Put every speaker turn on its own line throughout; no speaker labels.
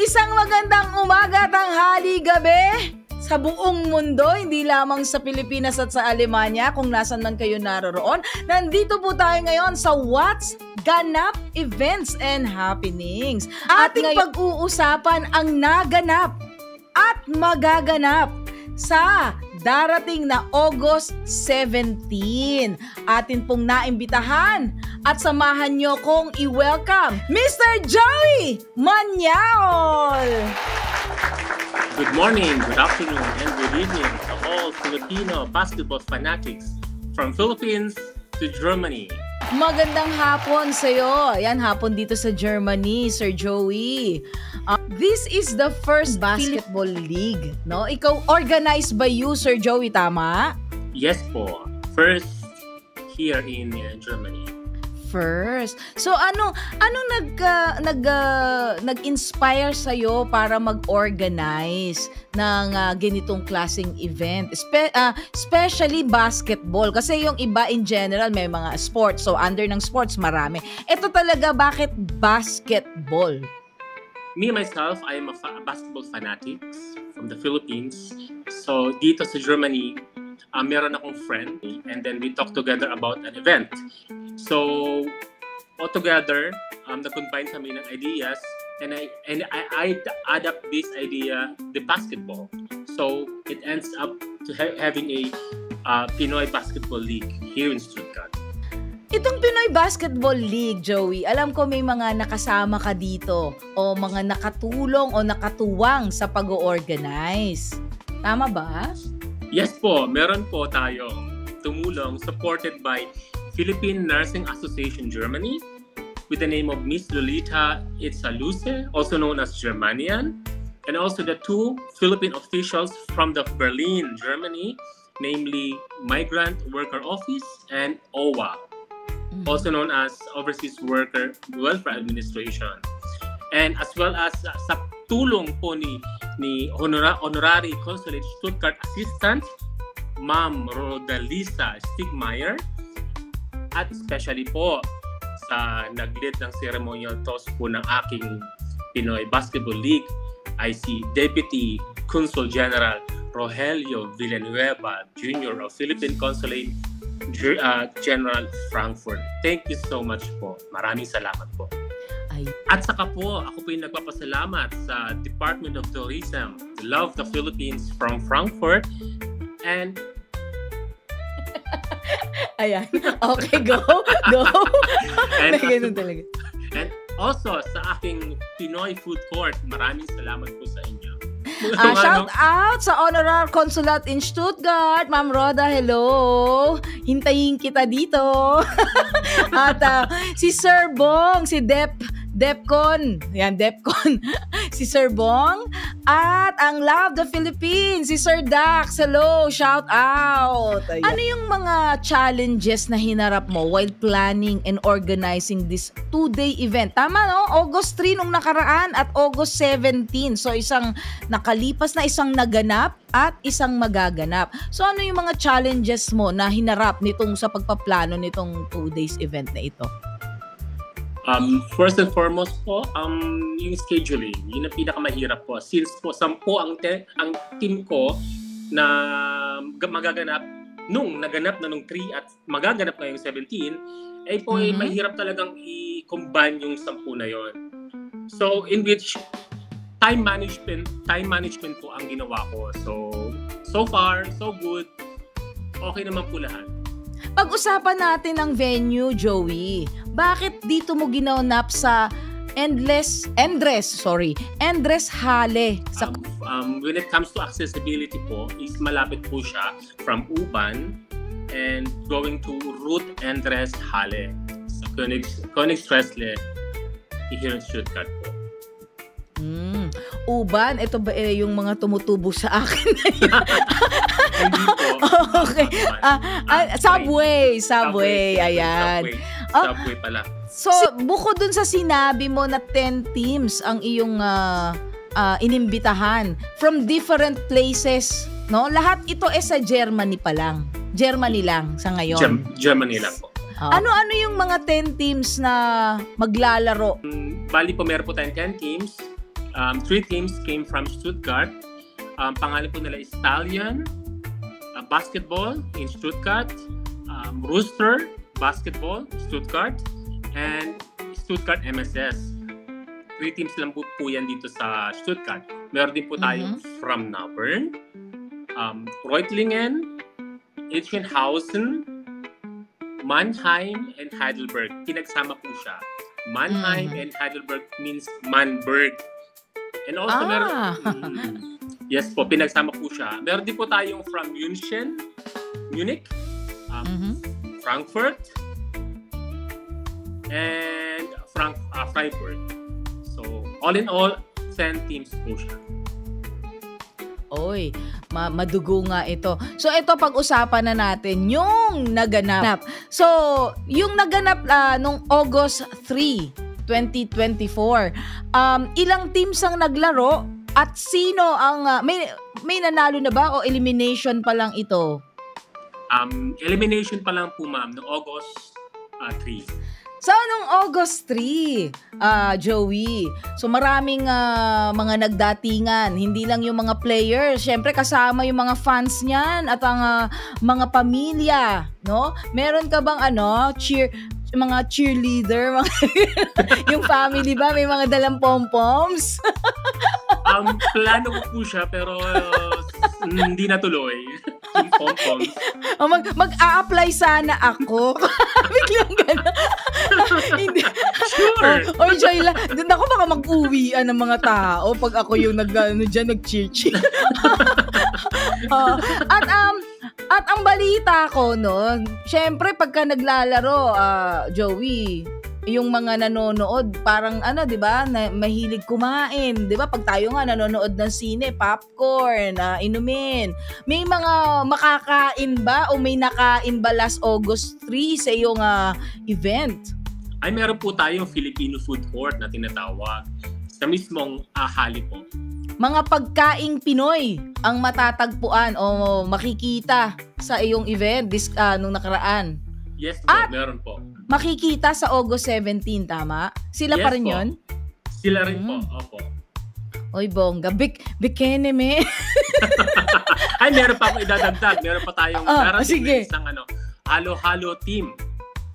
Isang magandang umaga, tanghali, gabi sa buong mundo, hindi lamang sa Pilipinas at sa Alemanya, kung nasan man kayo naroroon. Nandito po tayo ngayon sa What's Ganap Events and Happenings. Ating pag-uusapan ang naganap at magaganap sa darating na August 17. Atin pong naimbitahan at samahan nyo kong i-welcome Mr. Joey Manyol!
Good morning, good afternoon, and good evening to all Filipino basketball fanatics from Philippines to Germany.
Magandang hapon sa'yo. Yan, hapon dito sa Germany, Sir Joey. This is the first basketball league, no? Ikaw, organized by you, Sir Joey, tama?
Yes po. First here in Germany.
First. So ano nag-inspire sa iyo para mag-organize ng ganitong klaseng event? Especially basketball, kasi yung iba in general may mga sports. So under ng sports marami. Ito talaga, bakit basketball?
Me myself, I am a basketball fanatic from the Philippines. So dito sa Germany, meron akong friend, and then we talk together about an event. So all together, nag-combine kami ng ideas, and I adapt this idea, the basketball. So it ends up to having a Pinoy Basketball League here in Stuttgart.
Itong Pinoy Basketball League, Joey, alam ko may mga nakasama ka dito o mga nakatulong o nakatuwang sa pag-organize. Tama ba?
Yes po, meron po tayong tumulong, supported by Philippine Nursing Association Germany with the name of Miss Lolita Itzaluce, also known as Germanian, and also the two Philippine officials from the Berlin, Germany, namely Migrant Worker Office and OWA, also known as Overseas Worker Welfare Administration. And as well as sa tulong po ni Honorary Consulate Stuttgart Assistant, Ma'am Rodalisa Stigmeyer, at especially po sa nag-lead ng ceremonial toast po ng aking Pinoy Basketball League ay si Deputy Consul General Rogelio Villanueva Jr. of Philippine Consulate General Frankfurt. Thank you so much po. Maraming salamat po. At saka po, ako po yung nagpapasalamat sa Department of Tourism, Love the Philippines from Frankfurt, and
ayan. Okay, go.
And,
talaga.
And also sa aking Pinoy Food Court, maraming salamat po sa inyo.
Shout out sa Honorary Consulate in Stuttgart, Ma'am Roda, hello. Hintayin kita dito. At si Sir Bong, si Depcon, si Sir Bong, at ang Love the Philippines, si Sir Dax, hello, shout out. Ayan. Ano yung mga challenges na hinarap mo while planning and organizing this 2-day event? Tama, no? August 3 nung nakaraan at August 17. So isang nakalipas na, isang naganap at isang magaganap. So ano yung mga challenges mo na hinarap nitong sa pagpaplano nitong 2 days event na ito?
First and foremost po, yung scheduling, yun ang pinakamahirap po. Since po 10 ang team ko na magaganap, nung naganap na nung 3 at magaganap ngayong 17, ay po ay mahirap talagang i-combine yung 10 na yon. So in which time management po ang ginawa ko. So far, so good. Okay naman po lahat.
Pag-usapan natin ang venue, Joey. Bakit dito mo ginanap sa Endless Halle?
When it comes to accessibility po, is malapit po siya from U-Bahn and going to Route Endless Halle sa Königsstraße here in Stuttgart po.
U-Bahn, ito ba yung mga tumutubo sa akin?
Hindi po.
Okay. Subway, ayan.
Subway pala.
So, bukod dun sa sinabi mo na 10 teams ang iyong inimbitahan from different places, no? Lahat ito sa Germany pa lang. Germany lang sa ngayon.
Germany lang po.
Ano-ano yung mga 10 teams na maglalaro?
Bali po, meron po tayong 10 teams. 3 teams came from Stuttgart. Pangalan po nila is Stallion Basketball in Stuttgart, Rooster Basketball, Stuttgart, and Stuttgart MSS. 3 teams lang po yan dito sa Stuttgart. Meron din po tayo from Nauvern, Reutlingen, Itchenhausen, Mannheim, and Heidelberg. Pinagsama po siya. Mannheim and Heidelberg means Mannberg. And also yes po, pinagsama po siya. Meron din po tayong from Munich, Frankfurt, and Freiburg. So, all in all, 10 teams po siya.
Oy, madugo nga ito. So, ito pag-usapan na natin yung naganap. So, yung naganap nung August 3, 2024. Ilang teams ang naglaro at sino ang may nanalo na ba o elimination pa lang ito?
Elimination pa lang po, ma'am, no August 3.
So, nung August 3, Joey, so maraming mga nagdatingan, hindi lang yung mga players, syempre kasama yung mga fans niyan at ang mga pamilya, no? Meron ka bang mga cheerleader, yung family ba, may mga dalang pom-poms?
Plano ko po siya pero hindi natuloy. Yung pom-poms.
Mag-a-apply sana ako. Biglang gano'n. Hindi.
Sure.
Oy, Joyla, doon ako baka mag-uwian ng mga tao pag ako yung nag-cheer. At ang balita ko, no, syempre pagka naglalaro, Joey, yung mga nanonood, parang di ba, mahilig kumain, di ba? Pag tayo nga nanonood ng sine, popcorn, inumin. May mga makakain ba o may nakain ba last August 3 sa iyong event?
Ay, meron po tayong Filipino food court na tinatawag sa mismong hali po.
Mga pagkaing Pinoy ang matatagpuan o makikita sa iyong event nung nakaraan.
Yes po, meron po.
Makikita sa August 17, tama? Sila pa rin
po.
Yun?
Sila rin po, opo.
Oy, bongga. Bikini, me.
Ay, meron pa akong idadagdag. Meron pa tayong
sige.
Isang halo-halo team.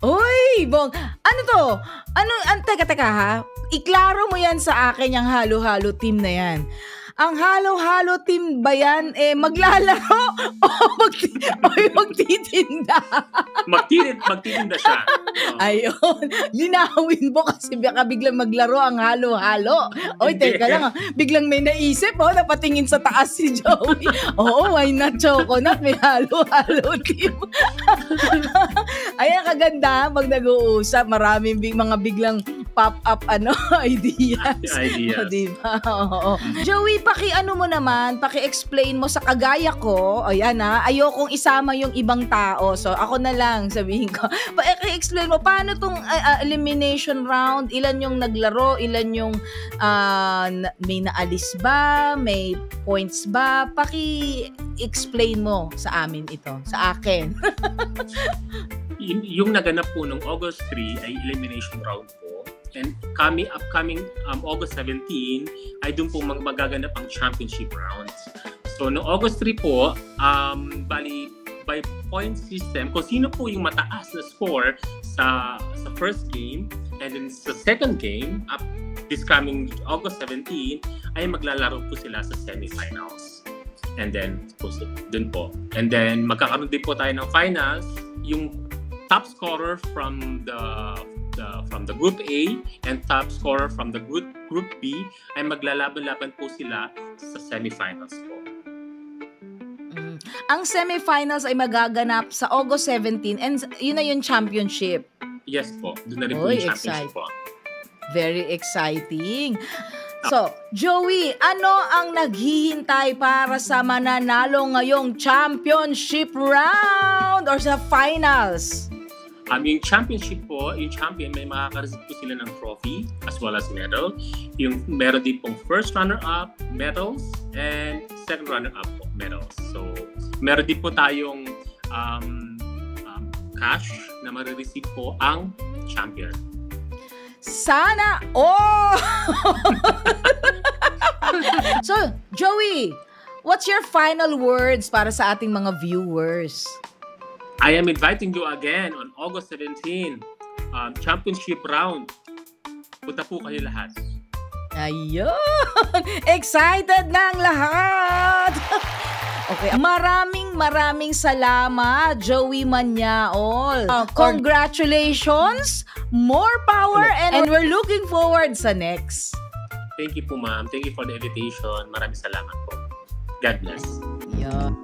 Uy, ano to? Teka ha? Iklaro mo yan sa akin yung halo-halo team na yan. Ang halo-halo team ba yan, maglalaro o magtitinda?
Magtitinda siya.
Ayun. Linawin mo kasi baka biglang maglaro ang halo-halo. Oy, teka lang. Biglang may naisip, napatingin sa taas si Joey. Oo, why not Choconut? May halo-halo team. Ayan, kaganda. Pag nag-uusap, maraming mga biglang pop-up ideas.
Ideas.
Diba? Oo. Joey, paki-explain mo sa kagaya ko. Ayan ayokong isama yung ibang tao. So, ako na lang sabihin ko. Paki-explain mo, paano tong elimination round? Ilan yung naglaro? Ilan yung may naalis ba? May points ba? Paki-explain mo sa amin ito. Sa akin.
Yung naganap po nung August 3 ay elimination round po. And upcoming August 17 ay doon po magaganap ang championship rounds. So no August 3 po, bali by point system, kung sino po yung mataas na score sa first game, and then sa second game, this coming August 17, ay maglalaro po sila sa semifinals. And then doon po. And then magkakaroon din po tayo ng finals. Yung top scorer from the Group A and top scorer from the Group B ay maglalaban-laban po sila sa semifinals po.
Ang semifinals ay magaganap sa August 17 and yun na yung championship.
Yes po. Doon na rin po yung championship po.
Very exciting. So, Joey, ano ang naghihintay para sa mananalo ngayong championship round or sa finals?
Yung championship po, yung champion, may makaka-receive po sila ng trophy as well as medal. Yung meron din pong first runner-up medals and second runner-up medals. So, meron din po tayong cash na ma-receive po ang champion.
Sana So, Joey, what's your final words para sa ating mga viewers?
I am inviting you again on August 17, championship round. Punta po kayo lahat.
Ayun! Excited na ang lahat! Okay, maraming salamat, Joey Manyaol. Congratulations, more power, and we're looking forward sa next.
Thank you po, ma'am. Thank you for the invitation. Maraming salamat po. God bless.
Yeah.